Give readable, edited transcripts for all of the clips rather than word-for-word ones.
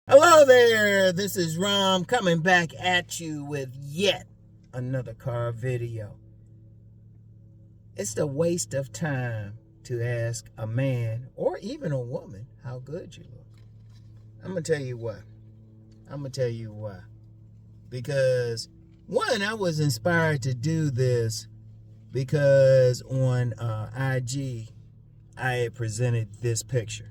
Hello there, this is Rom coming back at you with yet another car video. It's the waste of time to ask a man or even a woman how good you look. I'm going to tell you why. Because, one, I was inspired to do this because on IG, I had presented this picture.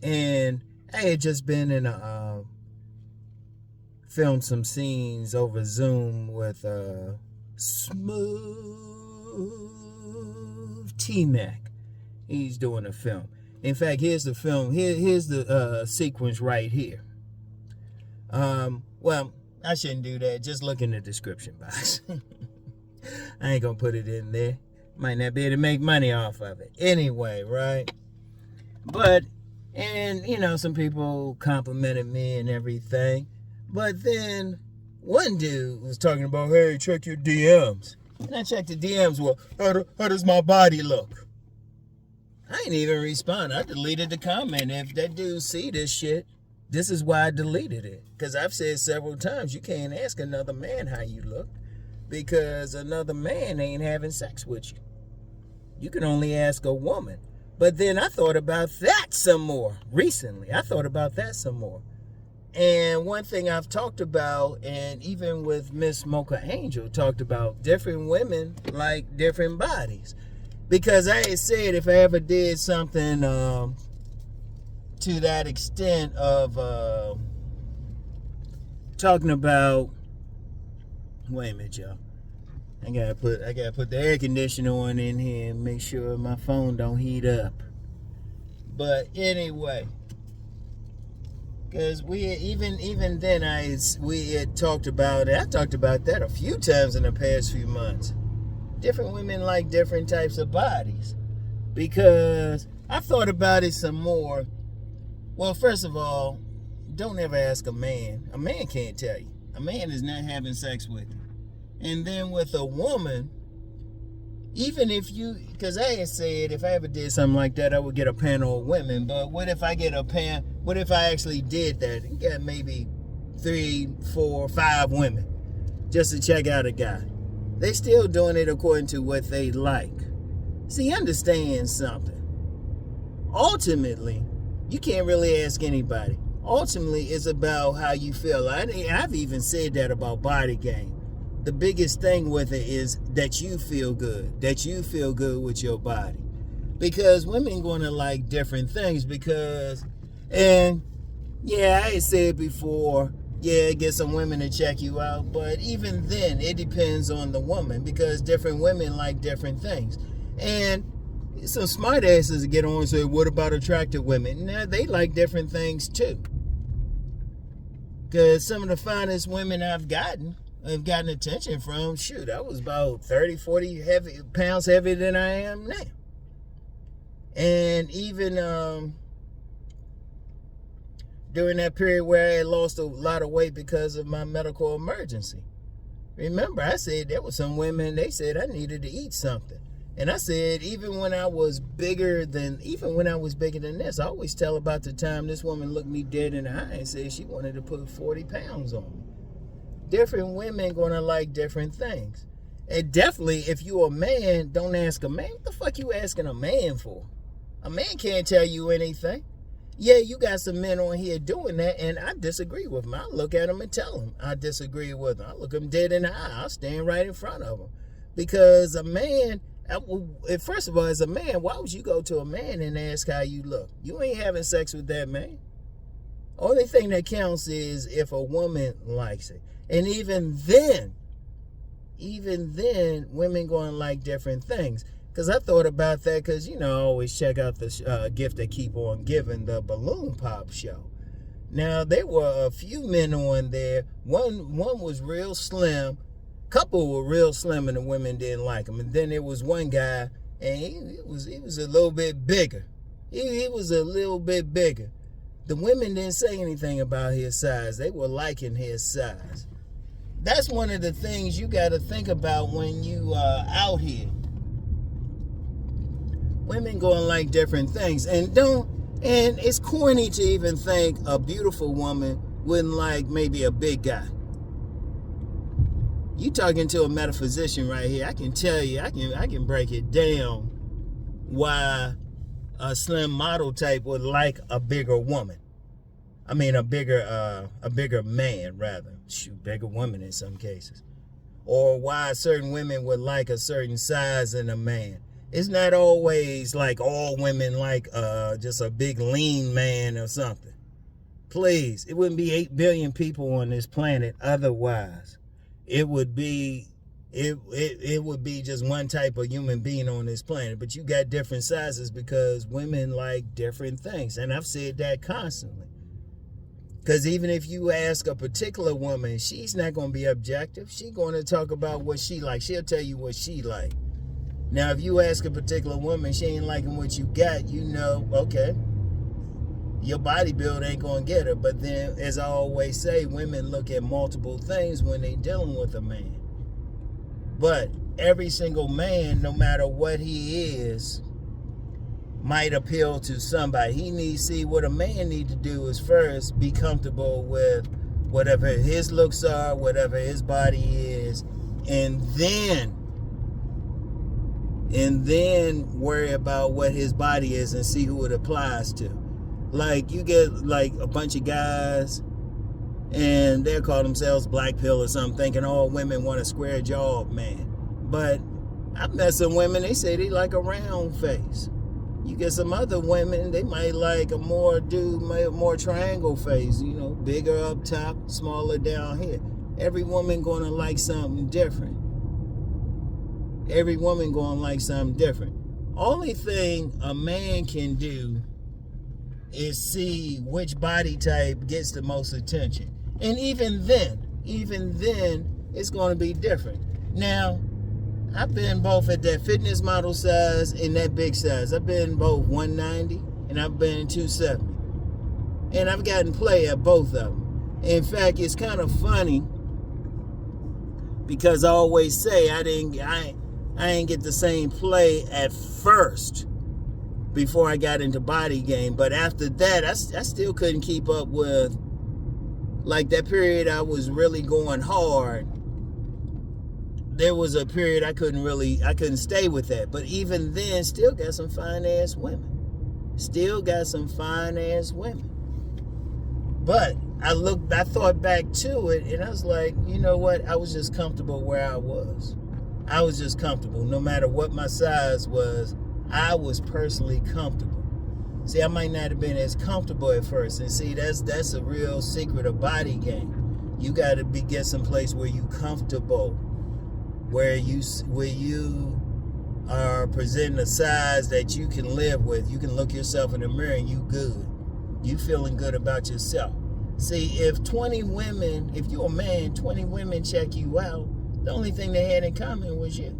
And I had just been in filmed some scenes over Zoom with Smooth T-Mac. He's doing a film. In fact, here's the film. Here's the sequence right here. Well, I shouldn't do that. Just look in the description box. I ain't gonna put it in there. Might not be able to make money off of it. Anyway, right? But, and you know, some people complimented me and everything. But then one dude was talking about, hey, check your DMs. And I checked the DMs. Well, how does my body look? I ain't even respond. I deleted the comment. If that dude see this shit, this is why I deleted it. Because I've said several times, you can't ask another man how you look. Because another man ain't having sex with you. You can only ask a woman. But then I thought about that some more recently. And one thing I've talked about, and even with Miss Mocha Angel, talked about different women like different bodies. Because I had said if I ever did something to that extent of talking about, wait a minute, y'all. I gotta put the air conditioner on in here and make sure my phone don't heat up. But anyway, because we even then we had talked about it. I talked about that a few times in the past few months. Different women like different types of bodies. Because I thought about it some more. Well, first of all, don't ever ask a man. A man can't tell you. A man is not having sex with you. And then with a woman, even if you, because I had said if I ever did something like that, I would get a panel of women. But what if I actually did that and got maybe 3, 4, 5 women just to check out a guy? They still doing it according to what they like. See, understand something. Ultimately, you can't really ask anybody. Ultimately, it's about how you feel. I've even said that about body game. The biggest thing with it is that you feel good. That you feel good with your body. Because women going to like different things and yeah, I had said before, yeah, get some women to check you out. But even then, it depends on the woman because different women like different things. And some smart asses get on and say, what about attractive women? Now, they like different things too. Because some of the finest women I've gotten attention from, shoot, I was about 30, 40 pounds heavier than I am now. And even during that period where I had lost a lot of weight because of my medical emergency. Remember, I said there were some women, they said I needed to eat something. And I said, even when I was bigger than this, I always tell about the time this woman looked me dead in the eye and said she wanted to put 40 pounds on me. Different women gonna like different things. And definitely, if you a man, don't ask a man. What the fuck you asking a man for? A man can't tell you anything. Yeah, you got some men on here doing that, and I disagree with them. I look at them and tell them I disagree with them. I look them dead in the eye. I'll stand right in front of them. Because a man, first of all, as a man, why would you go to a man and ask how you look? You ain't having sex with that man. Only thing that counts is if a woman likes it. And even then, women going to like different things. Because I thought about that because, you know, I always check out the gift that keep on giving, the balloon pop show. Now, there were a few men on there. One was real slim. Couple were real slim and the women didn't like him. And then there was one guy, and he was a little bit bigger. He was a little bit bigger. The women didn't say anything about his size. They were liking his size. That's one of the things you got to think about when you are out here. Women gonna like different things, and it's corny to even think a beautiful woman wouldn't like maybe a big guy. You talking to a metaphysician right here. I can tell you, I can break it down why a slim model type would like a bigger woman. I mean a bigger man rather. Shoot, bigger woman in some cases. Or why certain women would like a certain size in a man. It's not always like all women like just a big lean man or something. Please, it wouldn't be 8 billion people on this planet otherwise. It would be just one type of human being on this planet. But you got different sizes because women like different things. And I've said that constantly. Because even if you ask a particular woman, she's not going to be objective. She's going to talk about what she likes. She'll tell you what she likes. Now, if you ask a particular woman, she ain't liking what you got, you know, okay, your body build ain't going to get her. But then, as I always say, women look at multiple things when they dealing with a man. But every single man, no matter what he is, might appeal to somebody. He needs to see what a man need to do is first be comfortable with whatever his looks are, whatever his body is, and then worry about what his body is and see who it applies to. Like, you get like a bunch of guys and they'll call themselves black pill or something, thinking all women want a square jawed man. But I've met some women, they say they like a round face. You get some other women, they might like a more triangle face, you know, bigger up top, smaller down here. Every woman gonna like something different. Every woman gonna like something different. Only thing a man can do is see which body type gets the most attention. And even then, it's gonna be different. Now, I've been both at that fitness model size and that big size. I've been both 190 and I've been 270. And I've gotten play at both of them. In fact, it's kind of funny because I always say I ain't get the same play at first before I got into body game. But after that, I still couldn't keep up with, like, that period I was really going hard. There was a period I couldn't stay with that. But even then, still got some fine ass women. But I thought back to it and I was like, you know what? I was just comfortable where I was. I was just comfortable. No matter what my size was, I was personally comfortable. See, I might not have been as comfortable at first. And see, that's a real secret of body game. You got to get someplace where you comfortable. Where you are presenting a size that you can live with. You can look yourself in the mirror and you good. You feeling good about yourself. See, if you're a man, 20 women check you out, the only thing they had in common was you.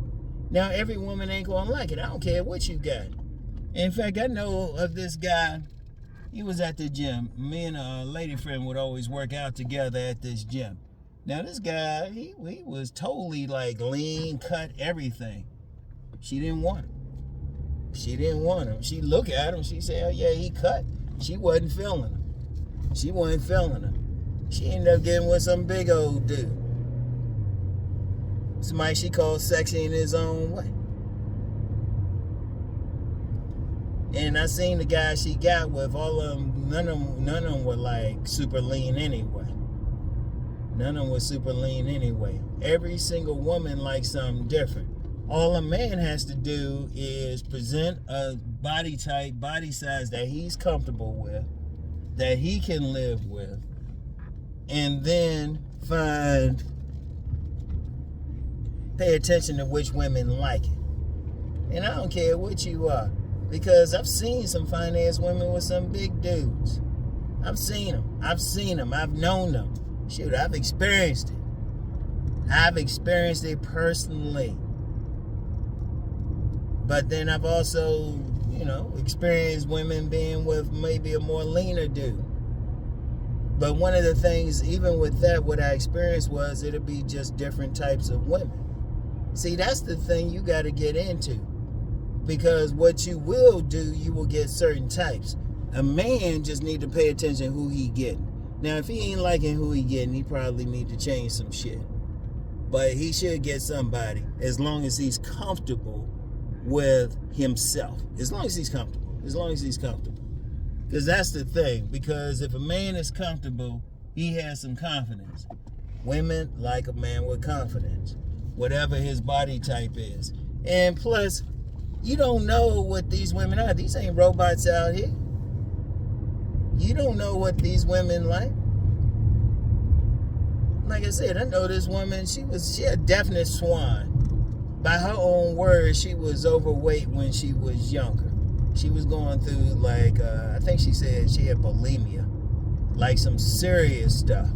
Now, every woman ain't gonna like it. I don't care what you got. In fact, I know of this guy. He was at the gym. Me and a lady friend would always work out together at this gym. Now, this guy, he was totally like lean, cut, everything. She didn't want him. She looked at him. She said, oh, yeah, he cut. She wasn't feeling him. She ended up getting with some big old dude. Somebody she called sexy in his own way. And I seen the guy she got with, all of them, none of them were like super lean anyway. Every single woman likes something different. All a man has to do is present a body type, body size that he's comfortable with, that he can live with, and then pay attention to which women like it. And I don't care what you are, because I've seen some fine ass women with some big dudes. I've seen them. I've known them. Shoot, I've experienced it. Personally. But then I've also, experienced women being with maybe a more leaner dude. But one of the things, even with that, what I experienced was it'll be just different types of women. See, that's the thing you got to get into. Because what you will do, you will get certain types. A man just need to pay attention who he getting. Now, if he ain't liking who he getting, he probably need to change some shit. But he should get somebody as long as he's comfortable with himself. As long as he's comfortable. As long as he's comfortable. Because that's the thing. Because if a man is comfortable, he has some confidence. Women like a man with confidence. Whatever his body type is. And plus, you don't know what these women are. These ain't robots out here. You don't know what these women like. Like I said, I know this woman, she a definite swan. By her own words, she was overweight when she was younger. She was going through like, I think she said she had bulimia. Like some serious stuff.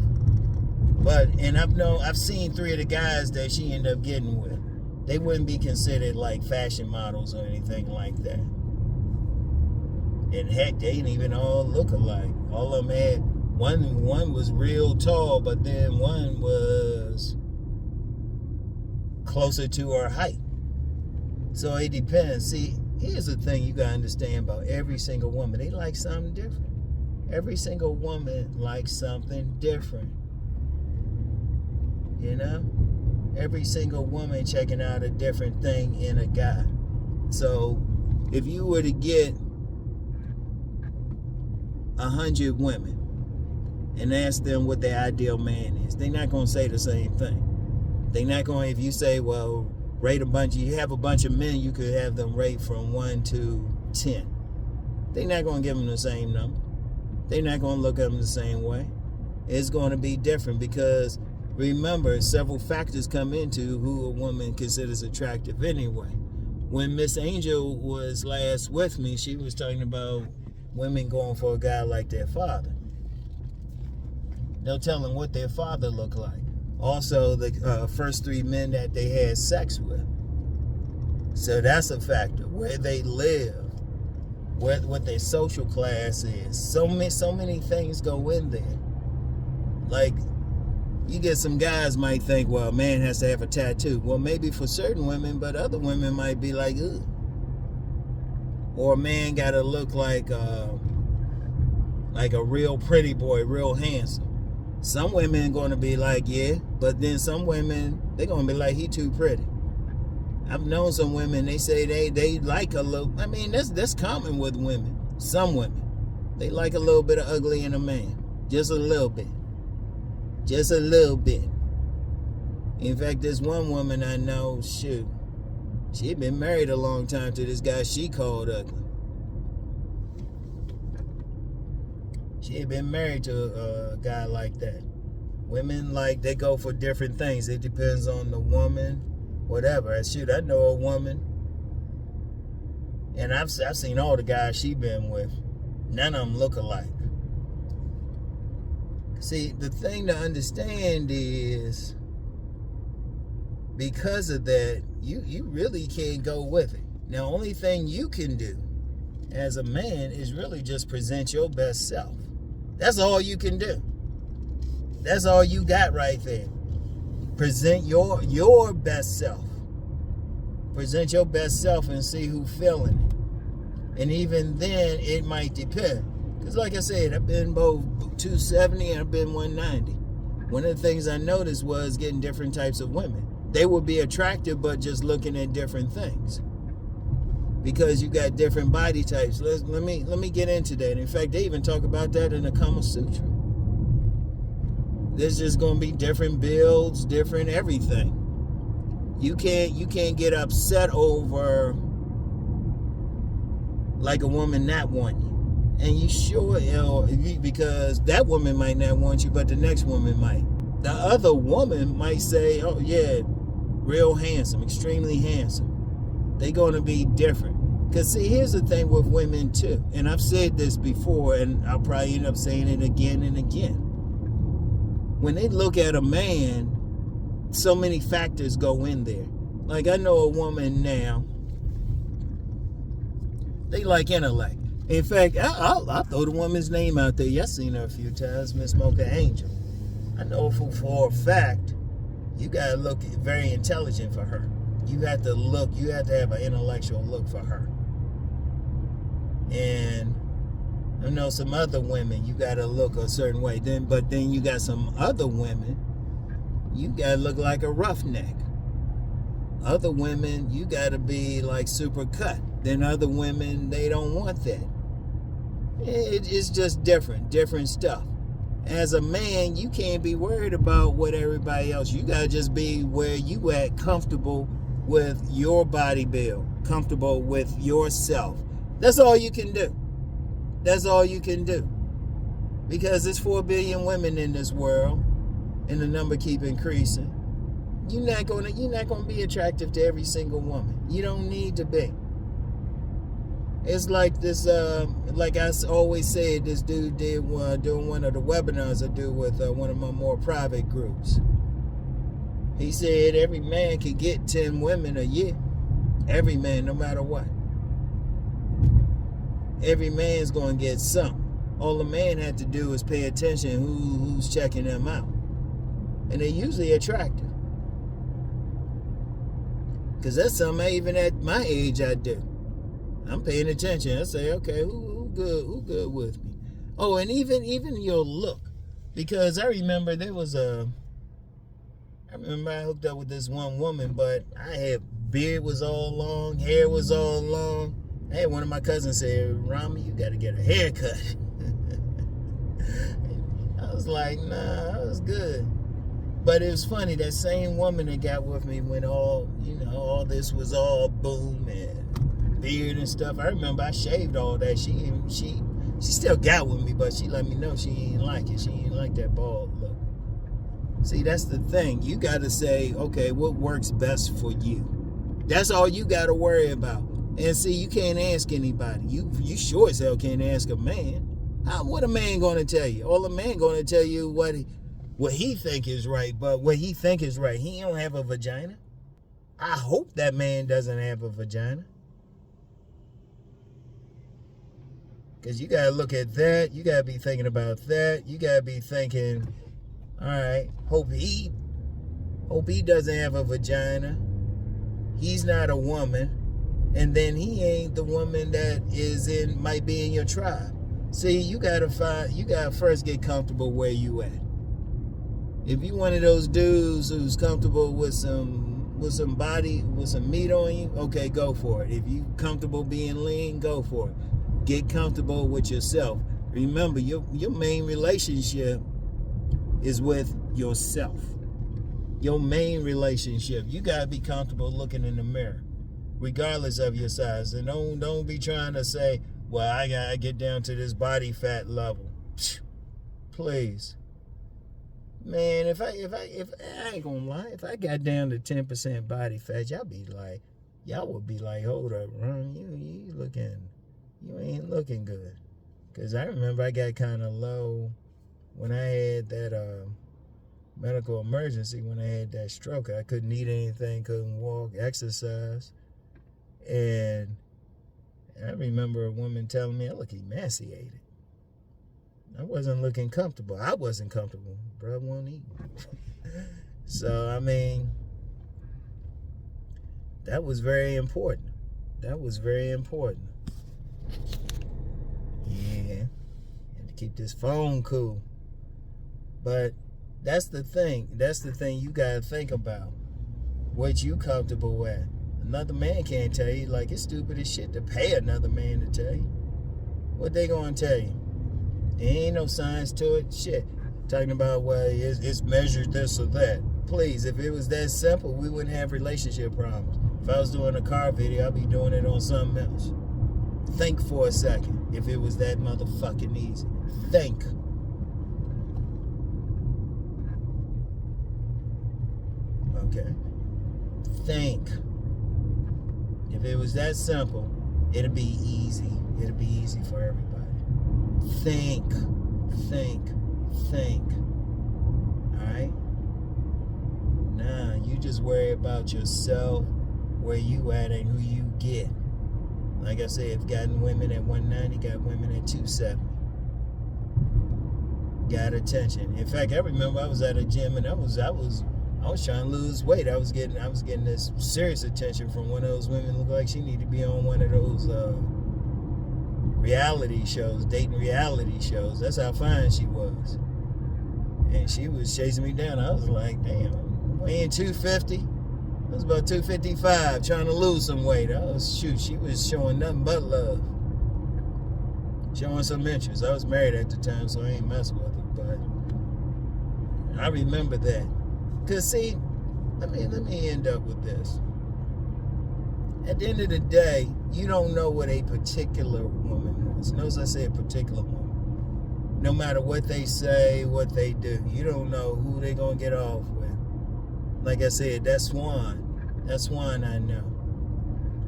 And I've seen 3 of the guys that she ended up getting with. They wouldn't be considered like fashion models or anything like that. And heck, they didn't even all look alike. All of them had, one was real tall, but then one was closer to her height. So it depends. See, here's the thing you gotta understand about every single woman. They like something different. Every single woman likes something different. You know? Every single woman checking out a different thing in a guy. So if you were to get 100 women and ask them what their ideal man is, they're not going to say the same thing. They're not going, if you say, well, rate a bunch, you have a bunch of men, you could have them rate from 1 to 10. They're not going to give them the same number. They're not going to look at them the same way. It's going to be different because, remember, several factors come into who a woman considers attractive anyway. When Miss Angel was last with me, she was talking about women going for a guy like their father. No telling what their father looked like. Also, the first 3 men that they had sex with. So that's a factor. Where they live, what their social class is. So many things go in there. Like, you get some guys might think, well, a man has to have a tattoo. Well, maybe for certain women, but other women might be like, ugh. Or a man got to look like a real pretty boy, real handsome. Some women going to be like, yeah, but then some women, they're going to be like, he too pretty. I've known some women, they say they like a little, I mean, that's common with women. Some women, they like a little bit of ugly in a man. Just a little bit. Just a little bit. In fact, this one woman I know, shoot, she had been married a long time to this guy she called ugly. She had been married to a guy like that. Women, like, they go for different things. It depends on the woman, whatever. Shoot, I know a woman, and I've seen all the guys she been with. None of them look alike. See, the thing to understand is, because of that, you really can't go with it. Now, only thing you can do as a man is really just present your best self. That's all you can do. That's all you got right there. Present your best self. Present your best self and see who's feeling it. And even then, it might depend. Because like I said, I've been both 270 and I've been 190. One of the things I noticed was getting different types of women. They would be attractive, but just looking at different things. Because you got different body types. Let me get into that. In fact, they even talk about that in the Kama Sutra. There's just going to be different builds, different everything. You can't get upset over like a woman not wanting you. And you sure, because that woman might not want you, but the next woman might. The other woman might say, oh yeah, real handsome, extremely handsome. They're going to be different. Because see, here's the thing with women too. And I've said this before, and I'll probably end up saying it again and again. When they look at a man, so many factors go in there. Like, I know a woman now, they like intellect. In fact, I'll throw the woman's name out there. Y'all seen her a few times, Miss Mocha Angel. I know for a fact, you gotta look very intelligent for her. You have to have an intellectual look for her. And I know some other women, you gotta look a certain way. But then you got some other women, you gotta look like a roughneck. Other women, you gotta be like super cut. Then other women, they don't want that. It's just different stuff. As a man, you can't be worried about what everybody else. You gotta just be where you at, comfortable with your body build, comfortable with yourself. That's all you can do. That's all you can do. Because there's 4 billion women in this world, and the number keep increasing. You're not gonna be attractive to every single woman. You don't need to be. It's like this, like I always said, this dude did doing one of the webinars I do with one of my more private groups. He said every man can get 10 women a year. Every man, no matter what. Every man's going to get something. All the man had to do is pay attention who's checking them out. And they're usually attractive. Because that's something even at my age I do. I'm paying attention. I say, okay, who good with me? Oh, and even your look. Because I remember I hooked up with this one woman, but beard was all long, hair was all long. I had one of my cousins say, Rom, you got to get a haircut. I was like, nah, I was good. But it was funny, that same woman that got with me when all this was all boom and beard and stuff. I remember I shaved all that. She still got with me, but she let me know she didn't like it. She didn't like that bald look. See, that's the thing. You got to say, okay, what works best for you? That's all you got to worry about. And see, you can't ask anybody. You sure as hell can't ask a man. What a man going to tell you? All a man going to tell you what he think is right. But what he think is right, he don't have a vagina. I hope that man doesn't have a vagina. Because you got to look at that. You got to be thinking about that. You got to be thinking, all right, hope he doesn't have a vagina. He's not a woman. And then he ain't the woman that might be in your tribe. See, you gotta first get comfortable where you at. If you one of those dudes who's comfortable with some body, with some meat on you, okay, go for it. If you comfortable being lean, go for it. Get comfortable with yourself. Remember, your main relationship is with yourself. Your main relationship. You gotta be comfortable looking in the mirror, regardless of your size. And don't be trying to say, well, I gotta get down to this body fat level. Please. Man, if I ain't gonna lie, if I got down to 10% body fat, y'all would be like, hold up, Ron, you ain't looking good. Cause I remember I got kind of low when I had that medical emergency, when I had that stroke. I couldn't eat anything, couldn't walk, exercise. And I remember a woman telling me I look emaciated. I wasn't looking comfortable. I wasn't comfortable. Bro, won't eat. So, I mean, that was very important. That was very important. Yeah. And to keep this phone cool. But that's the thing. That's the thing you got to think about. What you comfortable with. Another man can't tell you. Like, it's stupid as shit to pay another man to tell you. What they gonna tell you? There ain't no science to it. Shit. Talking about, well, it's measured this or that. Please, if it was that simple, we wouldn't have relationship problems. If I was doing a car video, I'd be doing it on something else. Think for a second. If it was that motherfucking easy. Think. Okay. Think. If it was that simple, it'd be easy. It'd be easy for everybody. Think. Alright? Nah, you just worry about yourself, where you at, and who you get. Like I said, I've gotten women at 190, got women at 270. Got attention. In fact, I remember I was at a gym and I was trying to lose weight. I was getting this serious attention from one of those women who looked like she needed to be on one of those reality shows, dating reality shows. That's how fine she was. And she was chasing me down. I was like, damn, I'm weighing 250. I was about 255, trying to lose some weight. She was showing nothing but love. Showing some interest. I was married at the time, so I ain't messing with her, but I remember that. Cause see, let me end up with this. At the end of the day, you don't know what a particular woman wants. Notice I say a particular woman. No matter what they say, what they do, you don't know who they're gonna get off with. Like I said, that Swan I know.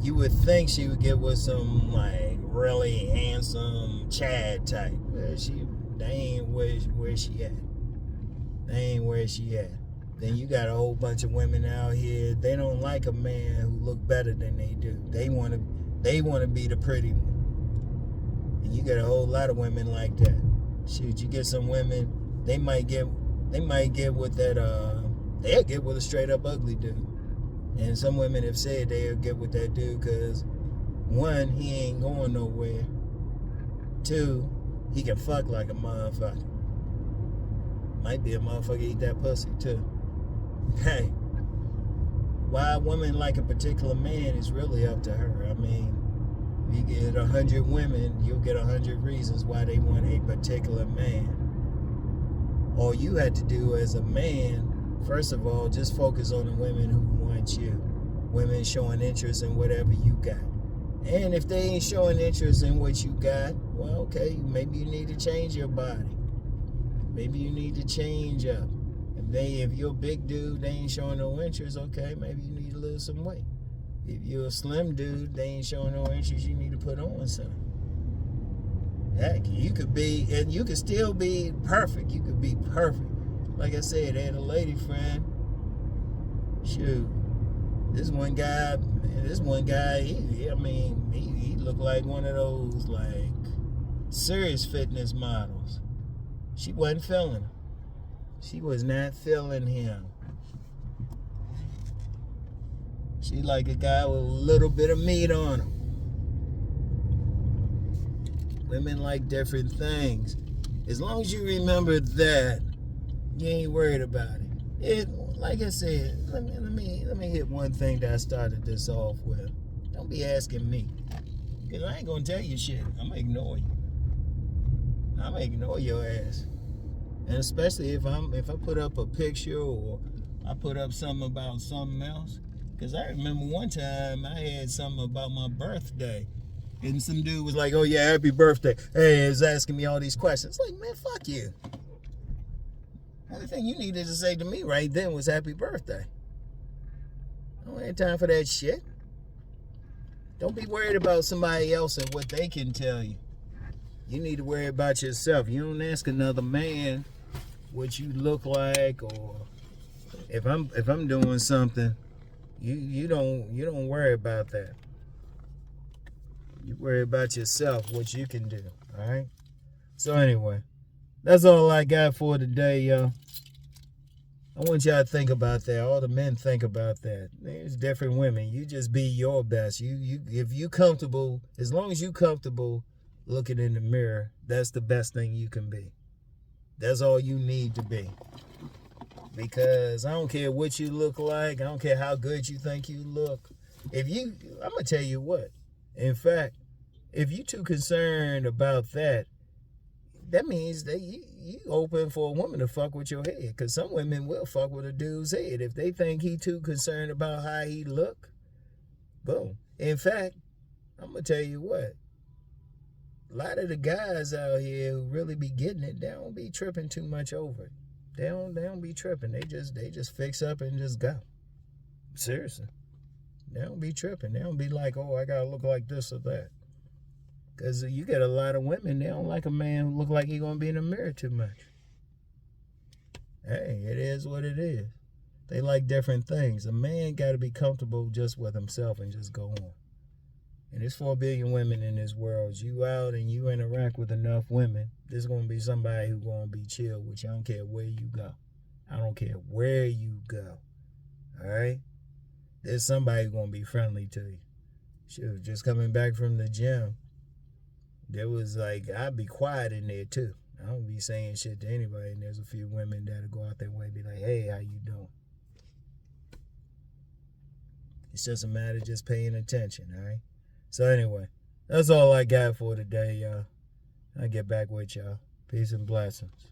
You would think she would get with some like really handsome Chad type. They ain't where she at. They ain't where she at. Then you got a whole bunch of women out here. They don't like a man who look better than they do. They want to be the pretty one. And you got a whole lot of women like that. Shoot, you get some women, they might get with that. They'll get with a straight up ugly dude. And some women have said they'll get with that dude because, one, he ain't going nowhere. Two, he can fuck like a motherfucker. Might be a motherfucker eat that pussy too. Hey, why a woman like a particular man is really up to her. I mean, if you get 100 women, you'll get 100 reasons why they want a particular man. All you had to do as a man, first of all, just focus on the women who want you. Women showing interest in whatever you got. And if they ain't showing interest in what you got, well, okay, maybe you need to change your body. Maybe you need to change up. If you're a big dude, they ain't showing no interest, okay, maybe you need to lose some weight. If you're a slim dude, they ain't showing no interest, you need to put on something. Heck, you could still be perfect. You could be perfect. Like I said, I had a lady friend. Shoot. This one guy, he looked like one of those, like, serious fitness models. She wasn't feeling him. She was not feeling him. She like a guy with a little bit of meat on him. Women like different things. As long as you remember that, you ain't worried about it. Like I said, let me hit one thing that I started this off with. Don't be asking me, because I ain't gonna tell you shit. I'm gonna ignore you. I'm gonna ignore your ass. And especially if I put up a picture or I put up something about something else. Because I remember one time I had something about my birthday. And some dude was like, oh yeah, happy birthday. Hey, he was asking me all these questions. Like, man, fuck you. The only thing you needed to say to me right then was happy birthday. I don't have time for that shit. Don't be worried about somebody else and what they can tell you. You need to worry about yourself. You don't ask another man what you look like, or if I'm doing something, you don't worry about that. You worry about yourself, what you can do. All right. So anyway, that's all I got for today, yo. I want y'all to think about that. All the men think about that. There's different women. You just be your best. If you comfortable, as long as you comfortable looking in the mirror, that's the best thing you can be. That's all you need to be. Because I don't care what you look like. I don't care how good you think you look. I'm going to tell you what. In fact, if you too concerned about that means that you open for a woman to fuck with your head. Because some women will fuck with a dude's head. If they think he too concerned about how he look, boom. In fact, I'm going to tell you what. A lot of the guys out here who really be getting it, they don't be tripping too much over it. They don't be tripping. They just fix up and just go. Seriously. They don't be tripping. They don't be like, oh, I gotta look like this or that. Because you get a lot of women, they don't like a man who look like he gonna be in the mirror too much. Hey, it is what it is. They like different things. A man gotta be comfortable just with himself and just go on. And there's 4 billion women in this world. You out and you interact with enough women, there's going to be somebody who's going to be chill with you. I don't care where you go. I don't care where you go. All right? There's somebody who's going to be friendly to you. Shoot, just coming back from the gym, there was like, I'd be quiet in there too. I don't be saying shit to anybody. And there's a few women that'll go out their way and be like, hey, how you doing? It's just a matter of just paying attention, all right? So anyway, that's all I got for today, y'all. I'll get back with y'all. Peace and blessings.